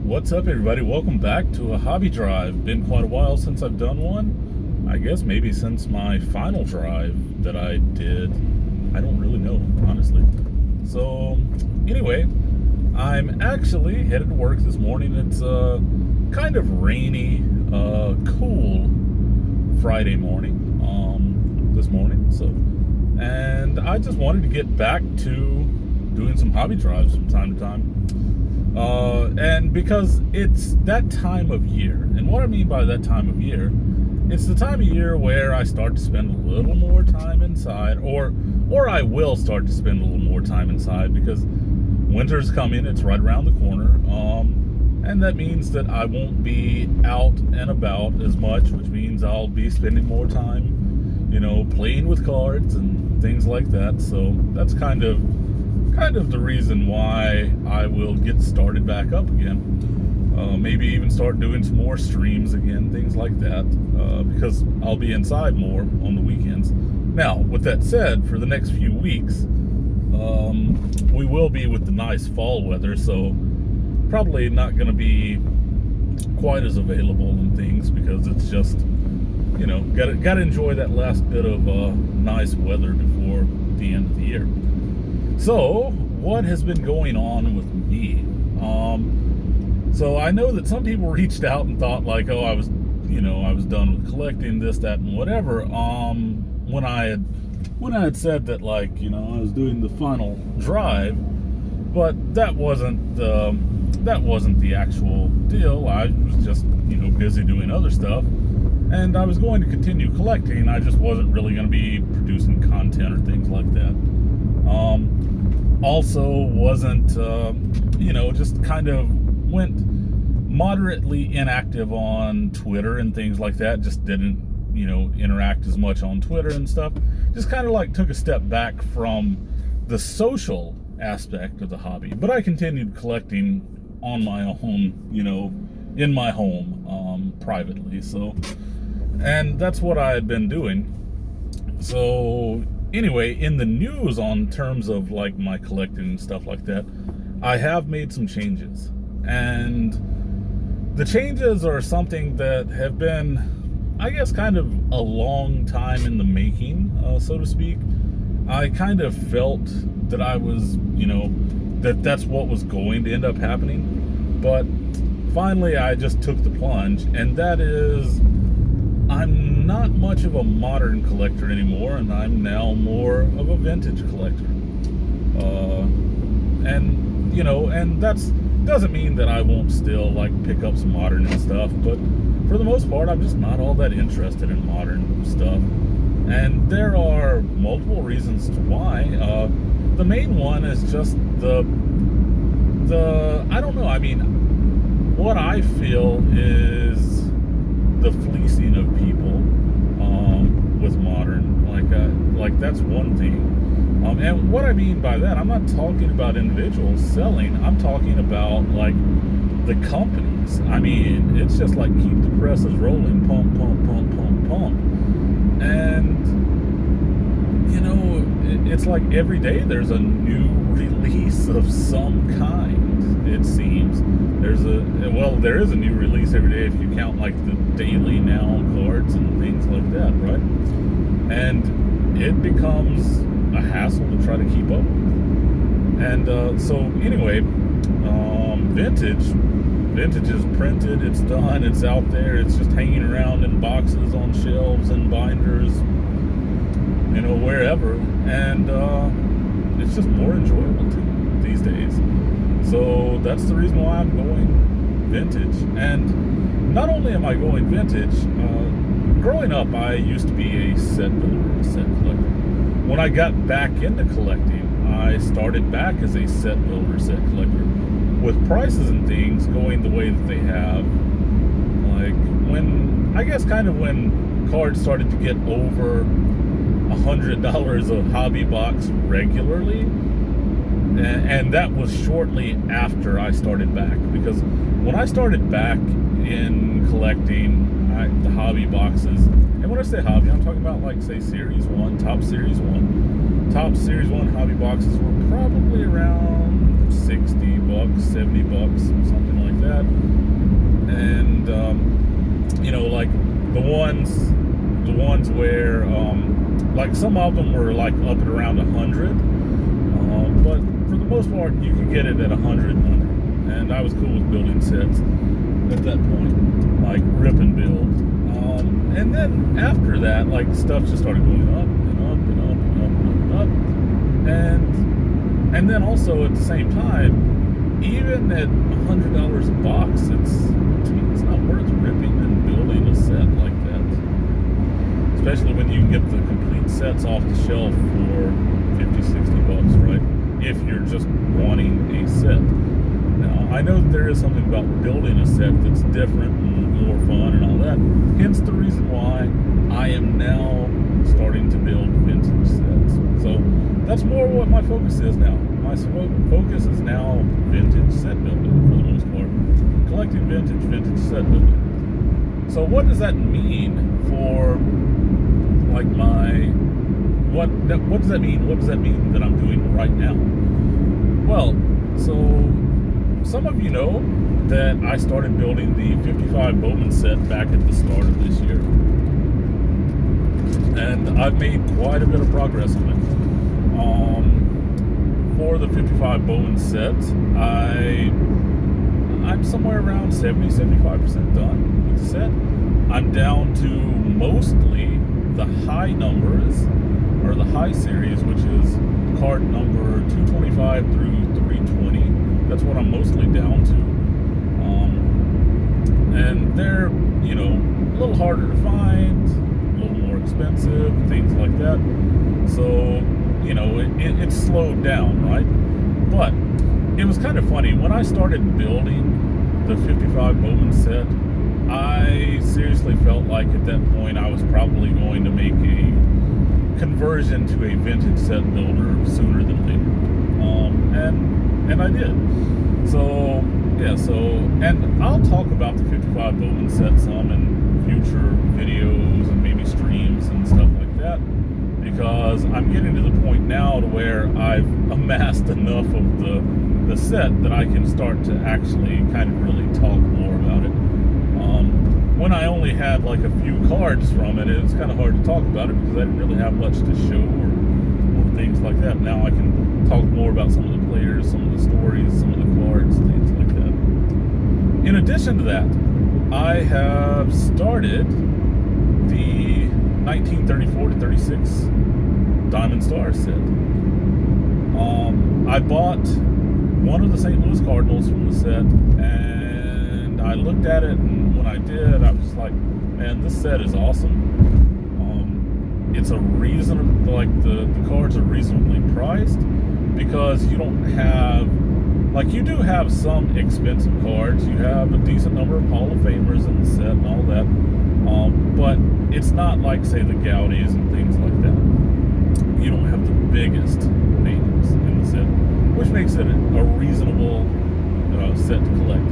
What's up, everybody? Welcome back to a hobby drive. Been quite a while since I've done one. I guess maybe since my final drive that I did. I don't really know, honestly. So, anyway, I'm actually headed to work this morning. It's kind of rainy, cool Friday morning. This morning. And I just wanted to get back to doing some hobby drives from time to time. And because it's that time of year, and what I mean by that time of year, it's the time of year where I start to spend a little more time inside, or I will start to spend a little more time inside because winter's coming, it's right around the corner, and that means that I won't be out and about as much, which means I'll be spending more time, playing with cards and things like that. So that's kind of the reason why I will get started back up again. Maybe even start doing some more streams again, things like that, because I'll be inside more on the weekends. Now, with that said, for the next few weeks, we will be with the nice fall weather, so probably not going to be quite as available and things because it's just, got to enjoy that last bit of nice weather before the end of the year. So, what has been going on with me? So I know that some people reached out and thought like, oh, I was done with collecting this, that, and whatever. When I had said that, like, I was doing the final drive, but that wasn't the actual deal. I was just, busy doing other stuff, and I was going to continue collecting. I just wasn't really going to be producing content or things like that. Also wasn't, just kind of went moderately inactive on Twitter and things like that. Just didn't, interact as much on Twitter and stuff. Just kind of like took a step back from the social aspect of the hobby. But I continued collecting on my own, in my home, privately. So, and that's what I had been doing. So, anyway, in the news on terms of like my collecting and stuff like that, I have made some changes. And the changes are something that have been, I guess, kind of a long time in the making, so to speak. I kind of felt that I was, that's what was going to end up happening. But finally, I just took the plunge, and that is, I'm not much of a modern collector anymore, and I'm now more of a vintage collector. And that's doesn't mean that I won't still like pick up some modern and stuff, but for the most part, I'm just not all that interested in modern stuff. And there are multiple reasons to why. The main one is just the I don't know. I mean, what I feel is the fleecing of people with modern, like that's one thing. And what I mean by that, I'm not talking about individuals selling. I'm talking about like the companies. I mean, it's just like keep the presses rolling, pump, pump, pump, pump, pump. And it's like every day there's a new release of some kind. It seems there is a new release every day if you count like the daily now cards and things like that, right? And it becomes a hassle to try to keep up with. And so anyway, vintage is printed, it's done, it's out there, it's just hanging around in boxes on shelves and binders, wherever, and it's just more enjoyable these days. So that's the reason why I'm going vintage. And not only am I going vintage, growing up I used to be a set builder, a set collector. When I got back into collecting, I started back as a set builder, set collector, with prices and things going the way that they have. Like when cards started to get over $100 a hobby box regularly, and that was shortly after I started back, because when I started back in collecting the hobby boxes, and when I say hobby, I'm talking about like say Series 1, Top Series 1. Top Series 1 hobby boxes were probably around $60, $70, something like that. the ones where like some of them were like up at around 100, but for the most part you could get it at 100 and under, and I was cool with building sets at that point, like rip and build. And then after that, like stuff just started going up and up and up and up and up and up, and then also at the same time, even at $100 a box, to me it's not worth ripping and building a set like that, especially when you can get the complete sets off the shelf for 50, 60 bucks, right? If you're just wanting a set. Now, I know that there is something about building a set that's different and more fun and all that. Hence the reason why I am now starting to build vintage sets. So that's more what my focus is now. My focus is now vintage set building for the most part. Collecting vintage set building. So what does that mean for like what does that mean? What does that mean that I'm doing right now? Well, so some of you know that I started building the 55 Bowman set back at the start of this year. And I've made quite a bit of progress on it. For the 55 Bowman set, I'm somewhere around 70-75% done with the set. I'm down to mostly the high numbers, or the high series, which is card number 225 through 320. That's what I'm mostly down to. And they're, a little harder to find, a little more expensive, things like that. So, it's slowed down, right? But it was kind of funny. When I started building the 55 Bowman set, I seriously felt like at that point I was probably going to make a conversion to a vintage set builder sooner than later. And I did. So, and I'll talk about the 55 Bowman set some in future videos and maybe streams and stuff like that, because I'm getting to the point now to where I've amassed enough of the set that I can start to actually kind of really talk more about it. When I only had like a few cards from it, was kind of hard to talk about it because I didn't really have much to show or things like that. Now I can talk more about some of the players, some of the stories, some of the cards, things like that. In addition to that, I have started the 1934 to 36 Diamond Star set. I bought one of the St. Louis Cardinals from the set, and I looked at it, and when I did, I was just like, man, this set is awesome. It's a reasonable, like the cards are reasonably priced, because you don't have, like, you do have some expensive cards. You have a decent number of Hall of Famers in the set and all that, but it's not like, say, the Gaudis and things like that. You don't have the biggest names in the set, which makes it a reasonable set to collect.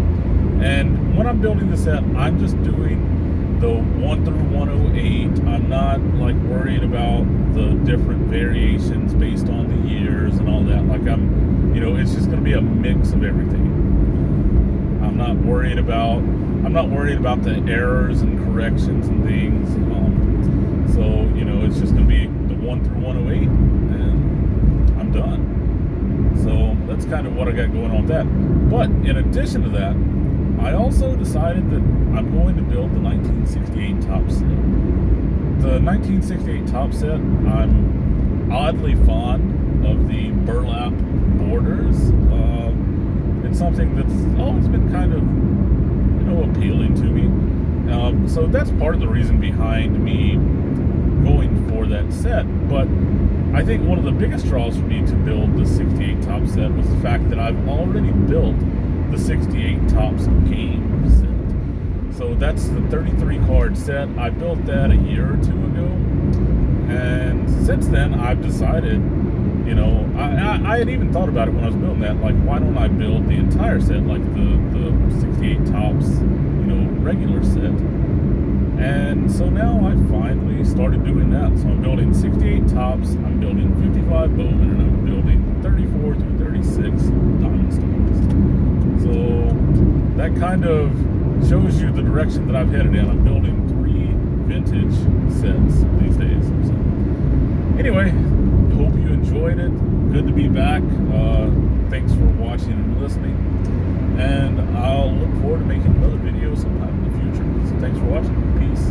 And when I'm building the set, I'm just doing the 1 through 108. I'm not like worried about the different variations based on the years and all that. Like it's just going to be a mix of everything. I'm not worried about the errors and corrections and things. So it's just going to be the 1 through 108, and I'm done. So that's kind of what I got going on with that. But in addition to that, I also decided that I'm going to build the 1968 top set. The 1968 top set, I'm oddly fond of the burlap borders. It's something that's always been kind of, appealing to me. So that's part of the reason behind me going for that set. But I think one of the biggest draws for me to build the 68 top set was the fact that I've already built the 68 Topps game set. So that's the 33 card set. I built that a year or two ago, and since then I've decided, I had even thought about it when I was building that, like, why don't I build the entire set, like the 68 Topps, regular set. And so now I finally started doing that. So I'm building 68 Topps, I'm building 55 Bowman, and I'm building 34 through 36 Diamond Stars. So that kind of shows you the direction that I've headed in. I'm building 3 vintage sets these days. So, anyway, hope you enjoyed it. Good to be back. Thanks for watching and listening. And I'll look forward to making another video sometime in the future. So thanks for watching. Peace.